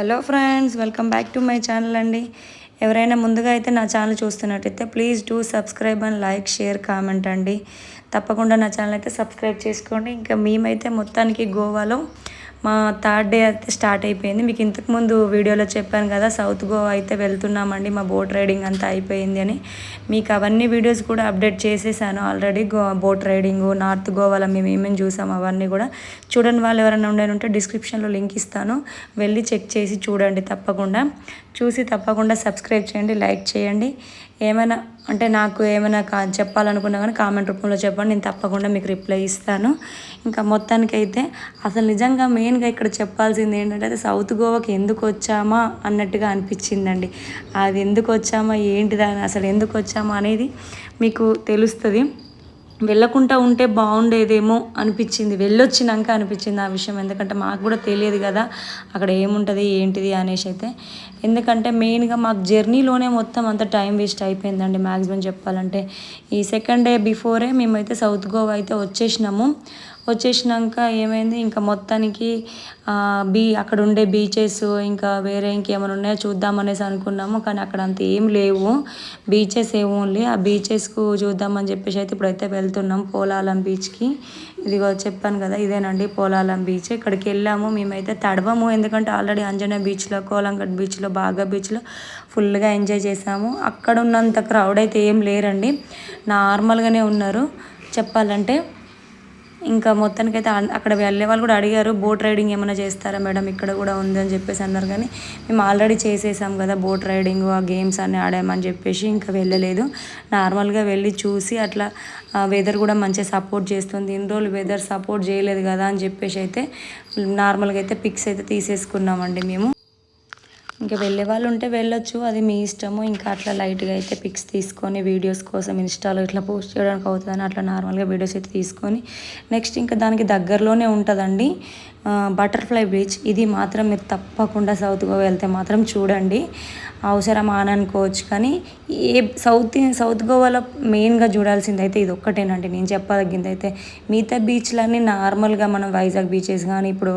Hello friends, welcome back to my channel అండి. ఎవరైనా ముందుగా అయితే నా ఛానల్ చూస్తున్నట్టయితే please do subscribe and like, share, comment అండి. తప్పకుండా నా ఛానల్ అయితే సబ్స్క్రైబ్ చేసుకోండి. ఇంకా మేమైతే మొత్తానికి గోవాలో మా థర్డ్ డే అయితే స్టార్ట్ అయిపోయింది. మీకు ఇంతకుముందు వీడియోలో చెప్పాను కదా, సౌత్ గోవా అయితే వెళ్తున్నామండి, మా బోట్ రైడింగ్ అంతా అయిపోయింది అని. మీకు అవన్నీ వీడియోస్ కూడా అప్డేట్ చేసేసాను ఆల్రెడీ. బోట్ రైడింగ్ నార్త్ గోవాలో మేము ఏమేమి చూసాము అవన్నీ కూడా చూడని వాళ్ళు ఎవరైనా ఉంటే డిస్క్రిప్షన్లో లింక్ ఇస్తాను, వెళ్ళి చెక్ చేసి చూడండి. తప్పకుండా సబ్స్క్రైబ్ చేయండి, లైక్ చేయండి. ఏమైనా అంటే నాకు ఏమైనా చెప్పాలనుకున్నా కానీ కామెంట్ రూపంలో చెప్పండి, నేను తప్పకుండా మీకు రిప్లై ఇస్తాను. ఇంకా మొత్తానికైతే అసలు నిజంగా మెయిన్గా ఇక్కడ చెప్పాల్సింది ఏంటంటే సౌత్ గోవాకి ఎందుకు వచ్చామా అన్నట్టుగా అనిపించిందండి. అది ఎందుకు వచ్చామా ఏంటిదా అసలు ఎందుకు వచ్చామా అనేది మీకు తెలుస్తుంది. వెళ్ళకుండా ఉంటే బాగుండేదేమో అనిపించింది, వెళ్ళొచ్చినాక అనిపించింది ఆ విషయం. ఎందుకంటే మాకు కూడా తెలియదు కదా అక్కడ ఏముంటుంది ఏంటిది అనేసి అయితే. ఎందుకంటే మెయిన్గా మాకు జర్నీలోనే మొత్తం అంత టైం వేస్ట్ అయిపోయిందండి మ్యాక్సిమం చెప్పాలంటే. ఈ సెకండ్ డే బిఫోరే మేమైతే సౌత్ గోవా అయితే వచ్చేసినాక ఏమైంది, ఇంకా మొత్తానికి అక్కడ ఉండే బీచెస్ ఇంకా వేరే ఇంకేమైనా ఉన్నాయో చూద్దామనేసి అనుకున్నాము. కానీ అక్కడ అంత ఏం లేవు, బీచెస్ ఓన్లీ ఆ బీచెస్కు చూద్దామని చెప్పేసి అయితే ఇప్పుడైతే వెళ్తున్నాం పోలాలం బీచ్కి. ఇదిగో చెప్పాను కదా, ఇదేనండి పోలాలం బీచ్. ఇక్కడికి వెళ్ళాము. మేమైతే తడవము, ఎందుకంటే ఆల్రెడీ అంజనేయ బీచ్లో, కోలంగట్ బీచ్లో, బాగా బీచ్లో ఫుల్గా ఎంజాయ్ చేసాము. అక్కడ ఉన్నంత క్రౌడ్ అయితే ఏం లేరండి, నార్మల్గానే ఉన్నారు చెప్పాలంటే. ఇంకా మొత్తానికైతే అక్కడ వెళ్ళే వాళ్ళు కూడా అడిగారు, బోట్ రైడింగ్ ఏమైనా చేస్తారా మేడం, ఇక్కడ కూడా ఉంది అని చెప్పేసి అన్నారు. కానీ మేము ఆల్రెడీ చేసేసాం కదా బోట్ రైడింగ్, ఆ గేమ్స్ అన్నీ ఆడామని చెప్పేసి ఇంకా వెళ్ళలేదు. నార్మల్గా వెళ్ళి చూసి అట్లా వెదర్ కూడా మంచిగా సపోర్ట్ చేస్తుంది. ఇన్ని రోజులు వెదర్ సపోర్ట్ చేయలేదు కదా అని చెప్పేసి అయితే నార్మల్గా అయితే పిక్స్ అయితే తీసేసుకున్నామండి మేము. ఇంకా వెళ్ళే వాళ్ళు ఉంటే వెళ్ళొచ్చు, అది మీ ఇష్టము. ఇంకా అట్లా లైట్గా అయితే పిక్స్ తీసుకొని వీడియోస్ కోసం ఇన్స్టాలో ఇట్లా పోస్ట్ చేయడానికి అవుతుందని అట్లా నార్మల్గా వీడియోస్ అయితే తీసుకొని నెక్స్ట్ ఇంకా దానికి దగ్గరలోనే ఉంటుందండి బటర్ఫ్లై బీచ్. ఇది మాత్రం మీరు తప్పకుండా సౌత్ గోవా వెళ్తే మాత్రం చూడండి. అవసరమా అని అనుకోవచ్చు కానీ సౌత్ గోవాలో మెయిన్గా చూడాల్సింది అయితే ఇది ఒక్కటేనండి నేను చెప్పదగ్గింది అయితే. మిగతా బీచ్లన్నీ నార్మల్గా మనం వైజాగ్ బీచెస్ కానీ ఇప్పుడు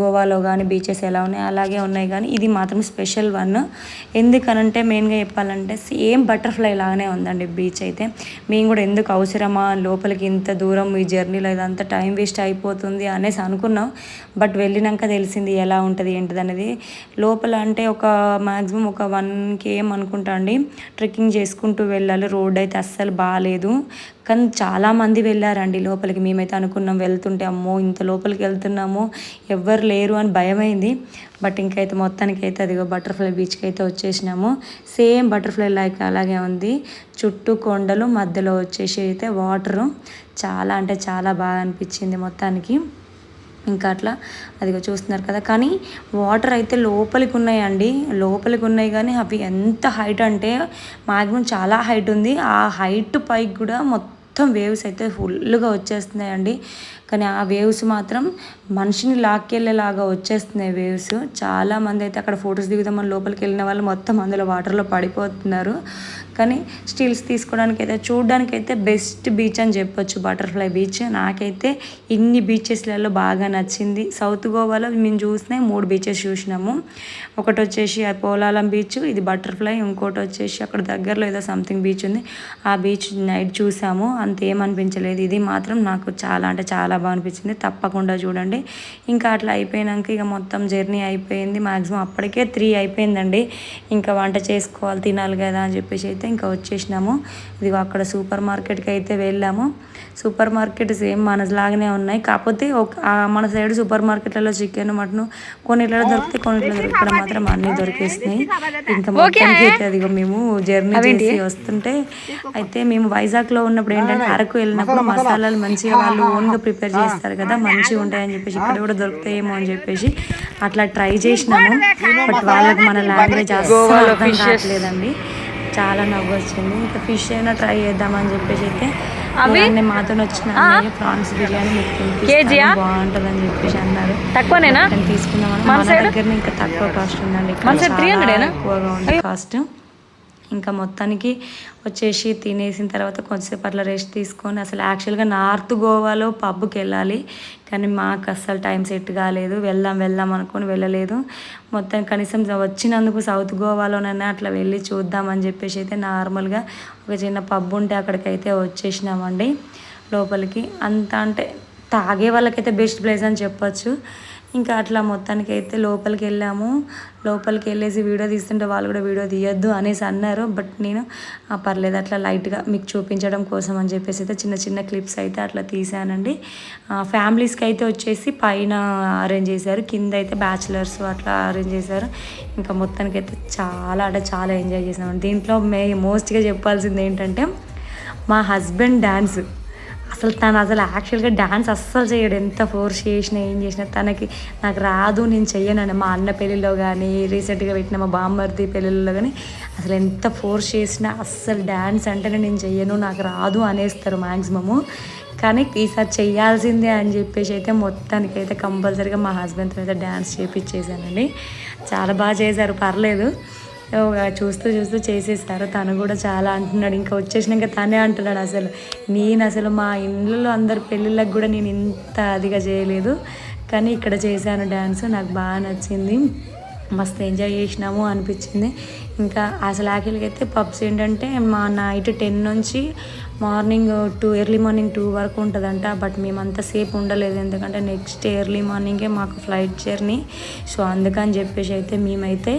గోవాలో కానీ బీచెస్ ఎలా ఉన్నాయి అలాగే ఉన్నాయి, కానీ ఇది మాత్రం స్పెషల్ వన్. ఎందుకనంటే మెయిన్గా చెప్పాలంటే సేమ్ బటర్ఫ్లై లాగానే ఉందండి బీచ్ అయితే. మేము కూడా ఎందుకు అవసరమా లోపలికి ఇంత దూరం ఈ జర్నీలో ఇదంతా టైం వేస్ట్ అయిపోతుంది అనేసి అనుకున్నాం. బట్ వెళ్ళినాక తెలిసింది ఎలా ఉంటుంది ఏంటిది అనేది. లోపల అంటే ఒక మ్యాక్సిమం ఒక 1 km అనుకుంటా అండి ట్రెక్కింగ్ చేసుకుంటూ వెళ్ళాలి. రోడ్ అయితే అస్సలు బాగాలేదు, కానీ చాలామంది వెళ్ళారండి లోపలికి. మేమైతే అనుకున్నాం వెళ్తుంటే అమ్మో ఇంత లోపలికి వెళ్తున్నాము ఎవ్వరు లేరు అని భయమైంది. బట్ ఇంకైతే మొత్తానికైతే అదిగో బటర్ఫ్లై బీచ్కి అయితే వచ్చేసినాము. సేమ్ బటర్ఫ్లై లైక్ అలాగే ఉంది, చుట్టూ కొండలు, మధ్యలో వచ్చేసి అయితే వాటరు. చాలా అంటే చాలా బాగా అనిపించింది మొత్తానికి. ఇంకా అట్లా అదిగో చూస్తున్నారు కదా, కానీ వాటర్ అయితే లోపలికి ఉన్నాయి కానీ అవి ఎంత హైట్ అంటే మ్యాక్సిమం చాలా హైట్ ఉంది. ఆ హైట్ పైకి కూడా మొత్తం వేవ్స్ అయితే ఫుల్గా వచ్చేస్తున్నాయండి. కానీ ఆ వేవ్స్ మాత్రం మనిషిని లాక్కెళ్ళేలాగా వచ్చేస్తున్నాయి వేవ్స్. చాలామంది అయితే అక్కడ ఫొటోస్ దిగుదామని లోపలికి వెళ్ళిన వాళ్ళు మొత్తం అందులో వాటర్లో పడిపోతున్నారు. కానీ స్టిల్స్ తీసుకోవడానికి అయితే చూడడానికి అయితే బెస్ట్ బీచ్ అని చెప్పొచ్చు బటర్ఫ్లై బీచ్. నాకైతే ఇన్ని బీచెస్లలో బాగా నచ్చింది. సౌత్ గోవాలో మేము చూసిన 3 బీచెస్ చూసినాము. ఒకటి వచ్చేసి పోలాలం బీచ్, ఇది బటర్ఫ్లై, ఇంకోటి వచ్చేసి అక్కడ దగ్గరలో ఏదో సంథింగ్ బీచ్ ఉంది, ఆ బీచ్ నైట్ చూసాము, అంతేమనిపించలేదు. ఇది మాత్రం నాకు చాలా అంటే చాలా బాగా అనిపించింది. తప్పకుండా చూడండి. ఇంకా అట్లా అయిపోయినాక ఇక మొత్తం జర్నీ అయిపోయింది. మ్యాక్సిమం అప్పటికే 3 అయిపోయిందండి. ఇంకా వంట చేసుకోవాలి, తినాలి కదా అని చెప్పేసి అయితే ఇంకా వచ్చేసినాము. ఇదిగో అక్కడ సూపర్ మార్కెట్కి అయితే వెళ్ళాము. సూపర్ మార్కెట్ సేమ్ మనలాగానే ఉన్నాయి, కాకపోతే మన సైడ్ సూపర్ మార్కెట్లలో చికెన్, మటన్ కొన్నిట్లలో దొరికితే కొన్నిట్లో ఇక్కడ మాత్రం అన్నీ దొరికేసినాయి. ఇంకా మొత్తానికి అయితే అదిగో మేము జర్నీ చేసి వస్తుంటే అయితే మేము వైజాగ్లో ఉన్నప్పుడు ఏంటంటే అరకు వెళ్ళినప్పుడు మసాలాలు మంచిగా వాళ్ళు ఓన్గా ప్రిపేర్ చేస్తారు కదా, మంచిగా ఉంటాయని చెప్పేసి ఇక్కడ కూడా దొరుకుతాయేమో అని చెప్పేసి అట్లా ట్రై చేసినాము. బట్ వాళ్ళకి మన లాంగ్వేజ్ అస్సలు అర్థం కావట్లేదండి. చాలా నవ్వు వచ్చింది. ఇంకా ఫిష్ అయినా ట్రై చేద్దామని చెప్పేసి అయితే అవన్నీ మాతో వచ్చిన ప్రాన్స్ బిర్యానీ మీకు బాగుంటుంది అని చెప్పేసి అన్నారు. తక్కువనేనా తీసుకుందామని మన దగ్గర ఇంకా తక్కువ కాస్ట్ ఉందండి, ఎక్కువగా ఉంది కాస్ట్. ఇంకా మొత్తానికి వచ్చేసి తినేసిన తర్వాత కొంచెంసేపు అట్లా రెస్ట్ తీసుకొని అసలు యాక్చువల్గా నార్త్ గోవాలో పబ్కి వెళ్ళాలి, కానీ మాకు అస్సలు టైం సెట్ కాలేదు. వెళ్దాం అనుకొని వెళ్ళలేదు. మొత్తం కనీసం వచ్చినందుకు సౌత్ గోవాలోనైనా అట్లా వెళ్ళి చూద్దామని చెప్పేసి అయితే నార్మల్గా ఒక చిన్న పబ్ ఉంటే అక్కడికైతే వచ్చేసినామండి లోపలికి. అంత అంటే తాగే వాళ్ళకైతే బెస్ట్ ప్లేస్ అని చెప్పొచ్చు. ఇంకా అట్లా మొత్తానికి అయితే లోపలికి వెళ్ళాము. లోపలికి వెళ్ళేసి వీడియో తీస్తుంటే వాళ్ళు కూడా వీడియో తీయొద్దు అనేసి అన్నారు. బట్ నేను పర్లేదు అట్లా లైట్గా మీకు చూపించడం కోసం అని చెప్పేసి అయితే చిన్న చిన్న క్లిప్స్ అయితే అట్లా తీసానండి. ఫ్యామిలీస్కి అయితే వచ్చేసి పైన అరేంజ్ చేశారు, కింద అయితే బ్యాచిలర్స్ అట్లా అరేంజ్ చేశారు. ఇంకా మొత్తానికి అయితే చాలా అంటే చాలా ఎంజాయ్ చేసామండి. దీంట్లో మోస్ట్గా చెప్పాల్సింది ఏంటంటే మా హస్బెండ్ డ్యాన్స్. తను యాక్చువల్గా డ్యాన్స్ అస్సలు చేయడు. ఎంత ఫోర్స్ చేసినా ఏం చేసినా తనకి నాకు రాదు, నేను చెయ్యనండి. మా అన్న పెళ్ళిలో కానీ రీసెంట్గా పెట్టిన మా బామ్మర్ది పెళ్ళిళ్ళలో కానీ అసలు ఎంత ఫోర్స్ చేసినా అస్సలు డ్యాన్స్ అంటేనే నేను చెయ్యను, నాకు రాదు అనేస్తారు మ్యాక్సిమము. కానీ ఈసారి చెయ్యాల్సిందే అని చెప్పేసి అయితే మొత్తానికైతే కంపల్సరీగా మా హస్బెండ్తో అయితే డ్యాన్స్ చేపించేసానండి. చాలా బాగా చేశారు, పర్లేదు. చూస్తూ చేసేసారు. తను కూడా చాలా అంటున్నాడు. ఇంకా వచ్చేసినాక తనే అంటున్నాడు అసలు మా ఇంట్లో అందరు పెళ్ళిళ్ళకి కూడా నేను ఇంత అదిగా చేయలేదు, కానీ ఇక్కడ చేశాను డ్యాన్స్, నాకు బాగా నచ్చింది, మస్తు ఎంజాయ్ చేసినాము అనిపించింది. ఇంకా అసలు యాక్చువల్గా అయితే పబ్స్ ఏంటంటే మా నైట్ 10 నుంచి ఎర్లీ మార్నింగ్ 2 వరకు ఉంటుందంట. బట్ మేము అంతసేపు ఉండలేదు, ఎందుకంటే నెక్స్ట్ ఎర్లీ మార్నింగే మాకు ఫ్లైట్ జర్నీ. సో అందుకని చెప్పేసి అయితే మేమైతే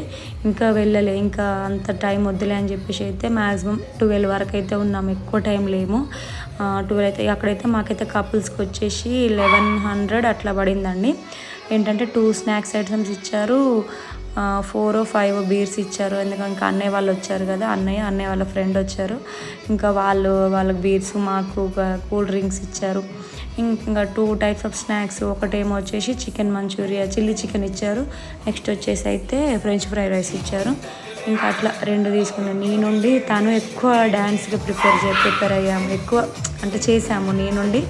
ఇంకా వెళ్ళలే, ఇంకా అంత టైం వద్దులే అని చెప్పేసి అయితే మ్యాక్సిమం 12 వరకు అయితే ఉన్నాము, ఎక్కువ టైం లేము. 12 అయితే అక్కడైతే మాకైతే కపుల్స్కి వచ్చేసి 1100 అట్లా పడిందండి. ఏంటంటే 2 స్నాక్స్ ఐటమ్స్ ఇచ్చారు, 4 or 5 బీర్స్ ఇచ్చారు. ఎందుకంటే ఇంకా అన్నయ్య వాళ్ళు వచ్చారు కదా, అన్నయ్య వాళ్ళ ఫ్రెండ్ వచ్చారు. ఇంకా వాళ్ళకి బీర్స్, మాకు కూల్ డ్రింక్స్ ఇచ్చారు. ఇంకా 2 టైప్స్ ఆఫ్ స్నాక్స్, ఒకటేమో వచ్చేసి చికెన్ మంచూరియా, చిల్లీ చికెన్ ఇచ్చారు. నెక్స్ట్ వచ్చేసి అయితే ఫ్రెంచ్ ఫ్రైడ్ రైస్ ఇచ్చారు. ఇంకా అట్లా 2 తీసుకున్నాను. నేనుండి తను ఎక్కువ డ్యాన్స్కి ప్రిపేర్ అయ్యాము, ఎక్కువ అంటే చేసాము. నేనుండి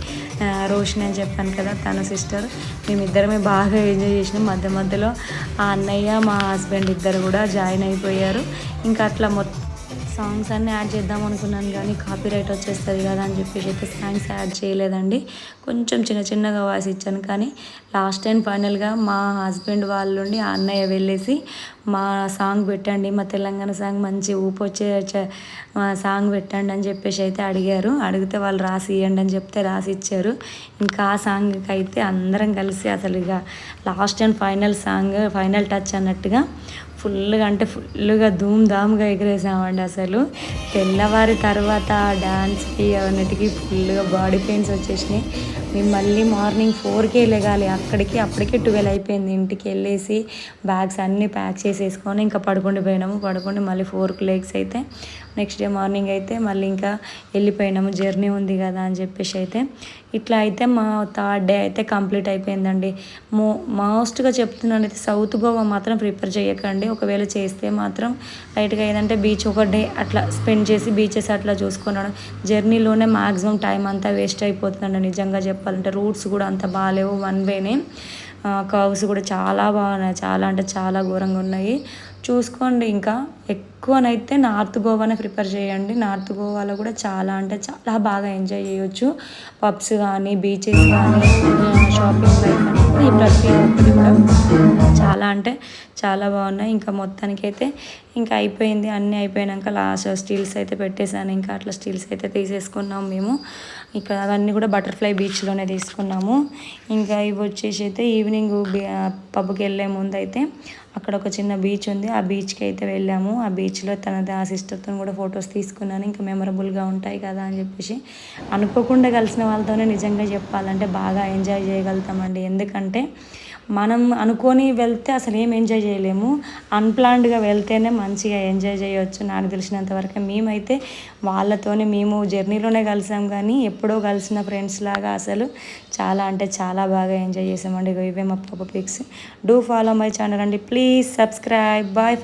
రోషిని అని చెప్పాను కదా, తన సిస్టర్, మేమిద్దరమే బాగా ఎంజాయ్ చేసినాం. మధ్యలో ఆ అన్నయ్య మా హస్బెండ్ ఇద్దరు కూడా జాయిన్ అయిపోయారు. ఇంకా అట్లా సాంగ్స్ అన్నీ యాడ్ చేద్దాం అనుకున్నాను, కానీ కాపీరైట్ వచ్చేస్తుంది కదా అని చెప్పేసి అయితే సాంగ్స్ యాడ్ చేయలేదండి. కొంచెం చిన్నగా వాయిస్ ఇచ్చాను. కానీ లాస్ట్ అండ్ ఫైనల్గా మా హస్బెండ్ వాళ్ళ నుండి ఆ అన్నయ్య వెళ్ళేసి మా సాంగ్ పెట్టండి, మా తెలంగాణ సాంగ్ మంచి ఊపొచ్చే మా సాంగ్ పెట్టండి అని చెప్పేసి అయితే అడిగారు. అడిగితే వాళ్ళు రాసి ఇవ్వండి అని చెప్తే రాసి ఇచ్చారు. ఇంకా ఆ సాంగ్కి అయితే అందరం కలిసి అసలు ఇక లాస్ట్ అండ్ ఫైనల్ టచ్ అన్నట్టుగా ఫుల్గా ధూమ్ధామ్గా ఎగిరేసామండి. అసలు తెల్లవారి తర్వాత డ్యాన్స్కి అన్నిటికీ ఫుల్గా బాడీ పెయిన్స్ వచ్చేసినాయి. మేము మళ్ళీ మార్నింగ్ 4కే లెగాలి, అప్పటికే 12 అయిపోయింది. ఇంటికి వెళ్ళేసి బ్యాగ్స్ అన్నీ ప్యాక్ చేసేసుకొని ఇంకా పడుకొని మళ్ళీ 4కి లెగ్స్ అయితే నెక్స్ట్ డే మార్నింగ్ అయితే మళ్ళీ ఇంకా వెళ్ళిపోయినాము, జర్నీ ఉంది కదా అని చెప్పేసి అయితే. ఇట్లా అయితే మా 3rd డే అయితే కంప్లీట్ అయిపోయిందండి. మోస్ట్గా చెప్తున్నాను అయితే సౌత్ గోవా మాత్రం ప్రిపేర్ చేయకండి. ఒకవేళ చేస్తే మాత్రం లైట్గా ఏదంటే బీచ్ ఒక డే అట్లా స్పెండ్ చేసి బీచెస్ అట్లా చూసుకున్నాను. జర్నీలోనే మ్యాక్సిమం టైం అంతా వేస్ట్ అయిపోతుందండి నిజంగా చెప్పాలంటే. రూట్స్ కూడా అంత బాగాలేవు, 1 వేనే. కర్వ్స్ కూడా చాలా బాగున్నాయి, చాలా అంటే చాలా ఘోరంగా ఉన్నాయి. చూసుకోండి. ఇంకా ఎక్కువనైతే నార్త్ గోవానే ప్రిఫర్ చేయండి. నార్త్ గోవాలో కూడా చాలా అంటే చాలా బాగా ఎంజాయ్ చేయొచ్చు. పబ్స్ కానీ, బీచెస్ కానీ, షాపింగ్ లైఫ్ కానీ ప్రతి ఒక్కటి కూడా చాలా అంటే చాలా బాగున్నాయి. ఇంకా మొత్తానికైతే ఇంకా అయిపోయింది. అన్నీ అయిపోయాక లాస్ట్ స్టిల్స్ అయితే పెట్టేశాను. ఇంకా అట్లా స్టిల్స్ అయితే తీసేసుకున్నాము మేము. ఇక్కడ అవన్నీ కూడా బటర్ఫ్లై బీచ్లోనే తీసుకున్నాము. ఇంకా ఇవి వచ్చేసి అయితే ఈవినింగ్ పబ్కి వెళ్ళే ముందు అయితే అక్కడ ఒక చిన్న బీచ్ ఉంది, ఆ బీచ్కి అయితే వెళ్ళాము. ఆ బీచ్లో ఆ సిస్టర్తో కూడా ఫొటోస్ తీసుకున్నాను. ఇంకా మెమరబుల్గా ఉంటాయి కదా అని చెప్పేసి. అనుకోకుండా కలిసిన వాళ్ళతోనే నిజంగా చెప్పాలంటే బాగా ఎంజాయ్ చేయగలుగుతామండి. ఎందుకంటే మనం అనుకొని వెళ్తే అసలు ఏం ఎంజాయ్ చేయలేము, అన్ప్లాన్డ్గా వెళ్తేనే మంచిగా ఎంజాయ్ చేయవచ్చు. నాకు తెలిసినంత వరకు మేమైతే వాళ్ళతోనే మేము జర్నీలోనే కలిసాం, కానీ ఎప్పుడో కలిసిన ఫ్రెండ్స్ లాగా అసలు చాలా అంటే చాలా బాగా ఎంజాయ్ చేసామండి. ఇవే మా పాప pics. Do follow my channel అండి, ప్లీజ్ సబ్స్క్రైబ్. బాయ్.